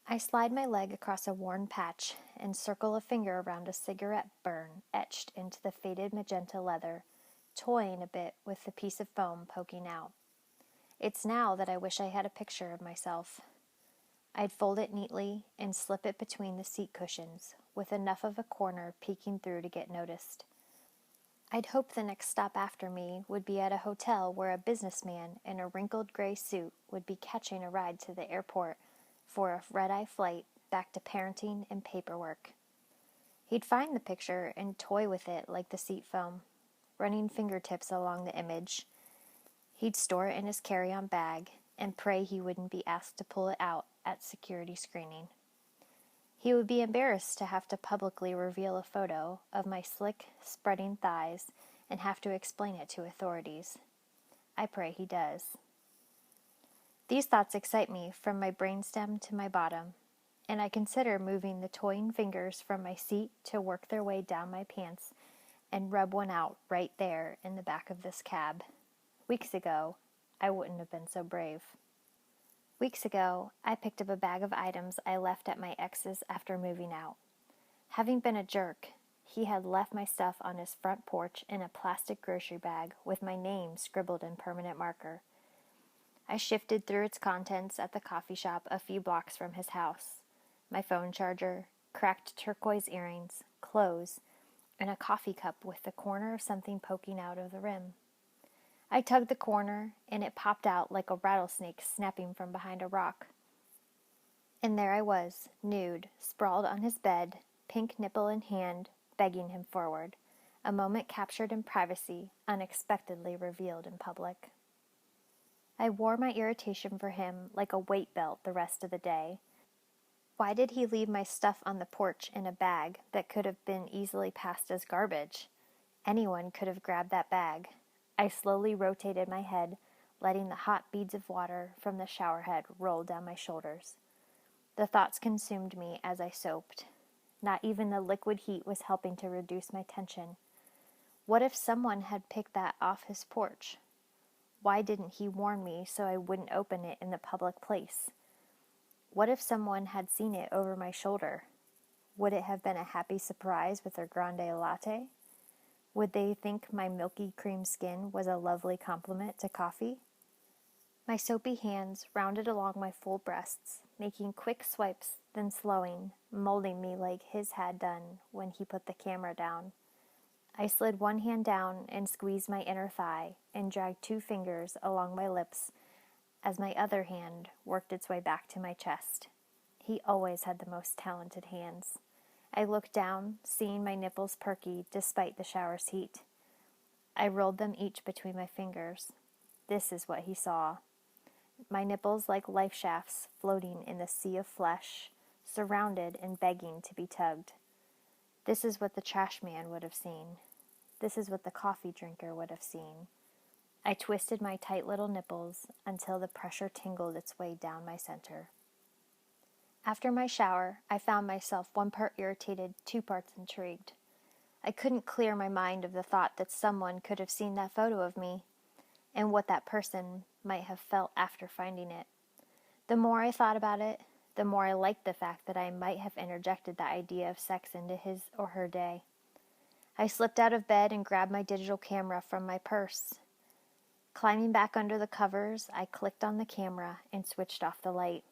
I slide my leg across a worn patch and circle a finger around a cigarette burn etched into the faded magenta leather, toying a bit with the piece of foam poking out. It's now that I wish I had a picture of myself. I'd fold it neatly and slip it between the seat cushions, with enough of a corner peeking through to get noticed. I'd hoped the next stop after me would be at a hotel where a businessman in a wrinkled gray suit would be catching a ride to the airport for a red-eye flight back to parenting and paperwork. He'd find the picture and toy with it like the seat foam, running fingertips along the image. He'd store it in his carry-on bag and pray he wouldn't be asked to pull it out at security screening. He would be embarrassed to have to publicly reveal a photo of my slick, spreading thighs and have to explain it to authorities. I pray he does. These thoughts excite me from my brainstem to my bottom, and I consider moving the toying fingers from my seat to work their way down my pants and rub one out right there in the back of this cab. Weeks ago, I wouldn't have been so brave. Weeks ago, I picked up a bag of items I left at my ex's after moving out. Having been a jerk, he had left my stuff on his front porch in a plastic grocery bag with my name scribbled in permanent marker. I shifted through its contents at the coffee shop a few blocks from his house. My phone charger, cracked turquoise earrings, clothes, and a coffee cup with the corner of something poking out of the rim. I tugged the corner, and it popped out like a rattlesnake snapping from behind a rock. And there I was, nude, sprawled on his bed, pink nipple in hand, begging him forward. A moment captured in privacy, unexpectedly revealed in public. I wore my irritation for him like a weight belt the rest of the day. Why did he leave my stuff on the porch in a bag that could have been easily passed as garbage? Anyone could have grabbed that bag. I slowly rotated my head, letting the hot beads of water from the shower head roll down my shoulders. The thoughts consumed me as I soaped. Not even the liquid heat was helping to reduce my tension. What if someone had picked that off his porch? Why didn't he warn me so I wouldn't open it in the public place? What if someone had seen it over my shoulder? Would it have been a happy surprise with their grande latte? Would they think my milky cream skin was a lovely compliment to coffee? My soapy hands rounded along my full breasts, making quick swipes, then slowing, molding me like his had done when he put the camera down. I slid one hand down and squeezed my inner thigh and dragged 2 fingers along my lips as my other hand worked its way back to my chest. He always had the most talented hands. I looked down, seeing my nipples perky despite the shower's heat. I rolled them each between my fingers. This is what he saw. My nipples like life shafts floating in the sea of flesh, surrounded and begging to be tugged. This is what the trash man would have seen. This is what the coffee drinker would have seen. I twisted my tight little nipples until the pressure tingled its way down my center. After my shower, I found myself 1 part irritated, 2 parts intrigued. I couldn't clear my mind of the thought that someone could have seen that photo of me, and what that person might have felt after finding it. The more I thought about it, the more I liked the fact that I might have interjected the idea of sex into his or her day. I slipped out of bed and grabbed my digital camera from my purse. Climbing back under the covers, I clicked on the camera and switched off the light.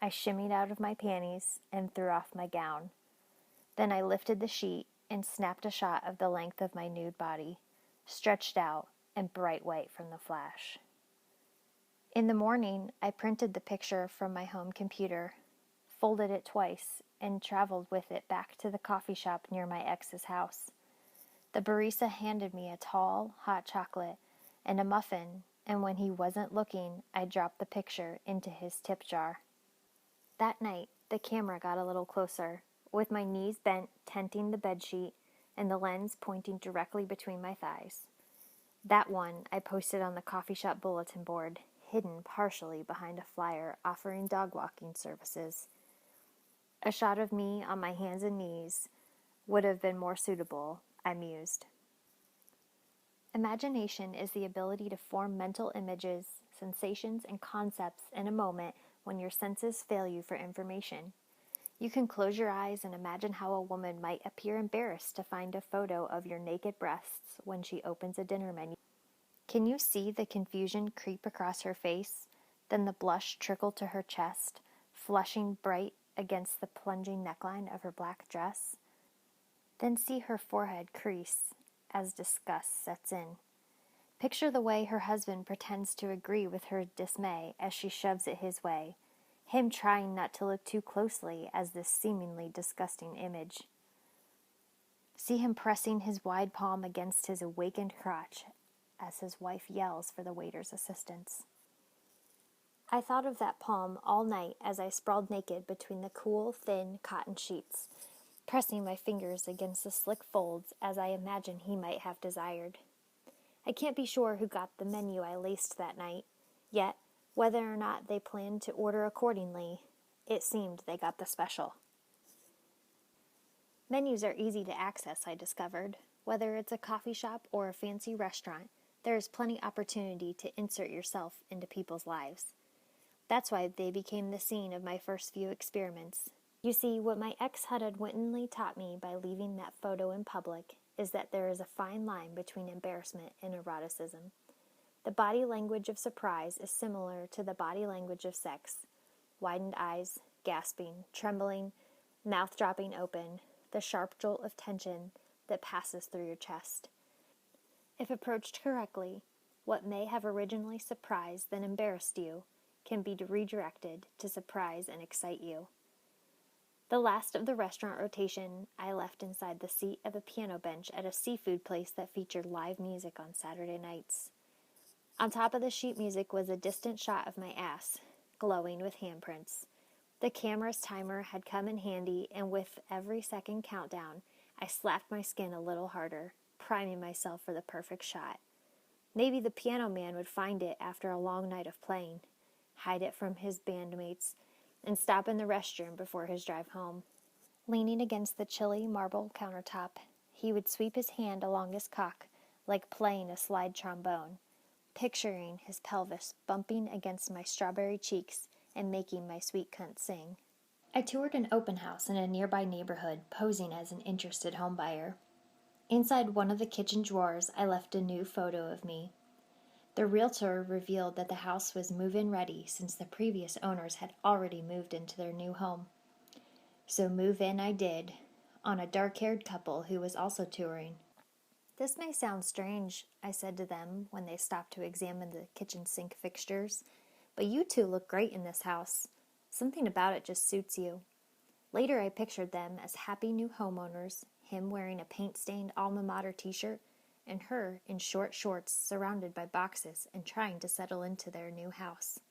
I shimmied out of my panties and threw off my gown. Then I lifted the sheet and snapped a shot of the length of my nude body, stretched out and bright white from the flash. In the morning, I printed the picture from my home computer, folded it twice, and traveled with it back to the coffee shop near my ex's house. The barista handed me a tall, hot chocolate and a muffin, and when he wasn't looking, I dropped the picture into his tip jar. That night, the camera got a little closer, with my knees bent, tenting the bedsheet, and the lens pointing directly between my thighs. That one I posted on the coffee shop bulletin board, hidden partially behind a flyer offering dog walking services. A shot of me on my hands and knees would have been more suitable, I mused. Imagination is the ability to form mental images, sensations, and concepts in a moment when your senses fail you for information. You can close your eyes and imagine how a woman might appear embarrassed to find a photo of your naked breasts when she opens a dinner menu. Can you see the confusion creep across her face, then the blush trickle to her chest, flushing bright against the plunging neckline of her black dress? Then see her forehead crease as disgust sets in. Picture the way her husband pretends to agree with her dismay as she shoves it his way, him trying not to look too closely as this seemingly disgusting image. See him pressing his wide palm against his awakened crotch as his wife yells for the waiter's assistance. I thought of that palm all night as I sprawled naked between the cool, thin cotton sheets, pressing my fingers against the slick folds as I imagined he might have desired. I can't be sure who got the menu I laced that night, yet, whether or not they planned to order accordingly, it seemed they got the special. Menus are easy to access, I discovered. Whether it's a coffee shop or a fancy restaurant, there is plenty opportunity to insert yourself into people's lives. That's why they became the scene of my first few experiments. You see, what my ex had unwittingly taught me by leaving that photo in public is that there is a fine line between embarrassment and eroticism. The body language of surprise is similar to the body language of sex. Widened eyes, gasping, trembling, mouth dropping open, the sharp jolt of tension that passes through your chest. If approached correctly, what may have originally surprised then embarrassed you can be redirected to surprise and excite you. The last of the restaurant rotation I left inside the seat of a piano bench at a seafood place that featured live music on Saturday nights. On top of the sheet music was a distant shot of my ass, glowing with handprints. The camera's timer had come in handy, and with every second countdown, I slapped my skin a little harder, priming myself for the perfect shot. Maybe the piano man would find it after a long night of playing, hide it from his bandmates, and stop in the restroom before his drive home. Leaning against the chilly marble countertop, he would sweep his hand along his cock like playing a slide trombone, picturing his pelvis bumping against my strawberry cheeks and making my sweet cunt sing. I toured an open house in a nearby neighborhood, posing as an interested homebuyer. Inside one of the kitchen drawers, I left a new photo of me. The realtor revealed that the house was move-in ready since the previous owners had already moved into their new home. So move in I did, on a dark-haired couple who was also touring. "This may sound strange," I said to them when they stopped to examine the kitchen sink fixtures, "but you two look great in this house. Something about it just suits you." Later I pictured them as happy new homeowners, him wearing a paint-stained alma mater t-shirt, and her in short shorts surrounded by boxes and trying to settle into their new house.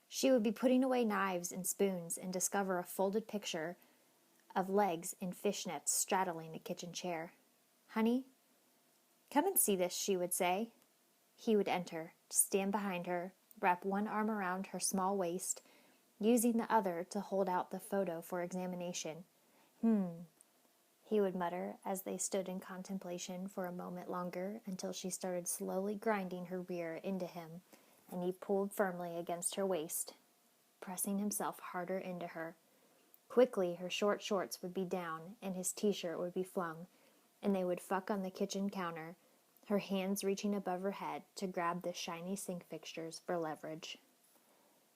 She would be putting away knives and spoons and discover a folded picture of legs in fishnets straddling a kitchen chair. "Honey, come and see this," she would say. He would enter, stand behind her, wrap one arm around her small waist, using the other to hold out the photo for examination. He would mutter as they stood in contemplation for a moment longer until she started slowly grinding her rear into him, and he pulled firmly against her waist, pressing himself harder into her. Quickly, her short shorts would be down and his t-shirt would be flung, and they would fuck on the kitchen counter, her hands reaching above her head to grab the shiny sink fixtures for leverage.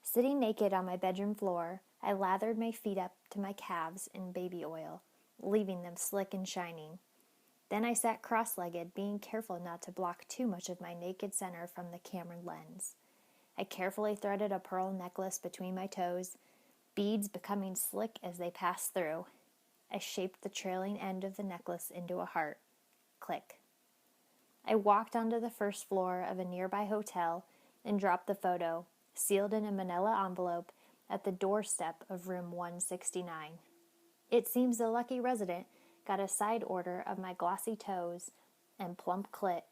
Sitting naked on my bedroom floor, I lathered my feet up to my calves in baby oil, leaving them slick and shining. Then I sat cross-legged, being careful not to block too much of my naked center from the camera lens. I carefully threaded a pearl necklace between my toes, beads becoming slick as they passed through. I shaped the trailing end of the necklace into a heart. Click. I walked onto the first floor of a nearby hotel and dropped the photo, sealed in a manila envelope, at the doorstep of room 169. It seems the lucky resident got a side order of my glossy toes and plump clit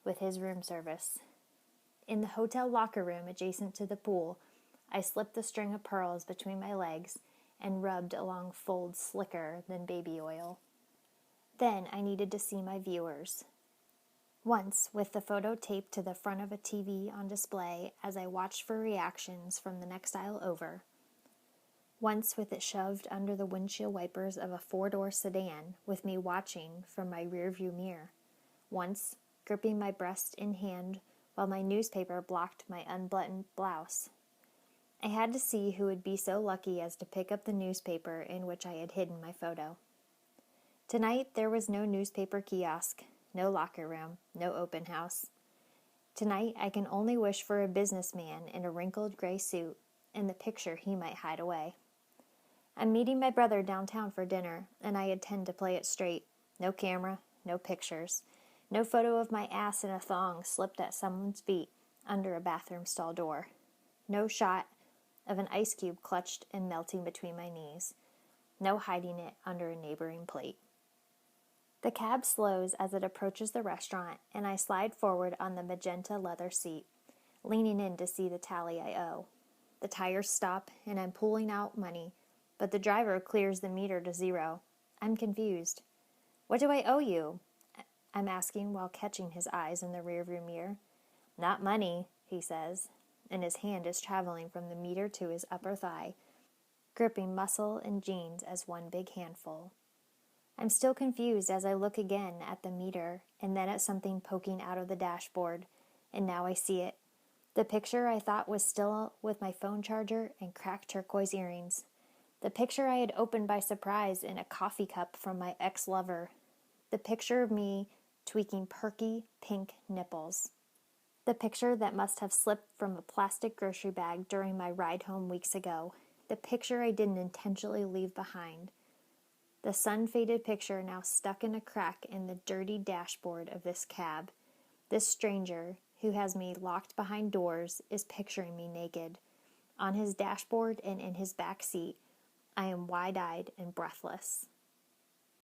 with his room service. In the hotel locker room adjacent to the pool, I slipped the string of pearls between my legs and rubbed along folds slicker than baby oil. Then I needed to see my viewers. Once with the photo taped to the front of a TV on display as I watched for reactions from the next aisle over. Once with it shoved under the windshield wipers of a four-door sedan with me watching from my rearview mirror. Once gripping my breast in hand while my newspaper blocked my unbuttoned blouse. I had to see who would be so lucky as to pick up the newspaper in which I had hidden my photo. Tonight there was no newspaper kiosk, no locker room, no open house. Tonight I can only wish for a businessman in a wrinkled gray suit and the picture he might hide away. I'm meeting my brother downtown for dinner, and I intend to play it straight. No camera, no pictures, no photo of my ass in a thong slipped at someone's feet under a bathroom stall door. No shot of an ice cube clutched and melting between my knees. No hiding it under a neighboring plate. The cab slows as it approaches the restaurant, and I slide forward on the magenta leather seat, leaning in to see the tally I owe. The tires stop, and I'm pulling out money, but the driver clears the meter to 0. I'm confused. What do I owe you? I'm asking while catching his eyes in the rearview mirror. Not money, he says, and his hand is traveling from the meter to his upper thigh, gripping muscle and jeans as one big handful. I'm still confused as I look again at the meter and then at something poking out of the dashboard, and now I see it. The picture I thought was still with my phone charger and cracked turquoise earrings. The picture I had opened by surprise in a coffee cup from my ex-lover. The picture of me tweaking perky pink nipples. The picture that must have slipped from a plastic grocery bag during my ride home weeks ago. The picture I didn't intentionally leave behind. The sun-faded picture now stuck in a crack in the dirty dashboard of this cab. This stranger, who has me locked behind doors, is picturing me naked. On his dashboard and in his back seat, I am wide-eyed and breathless.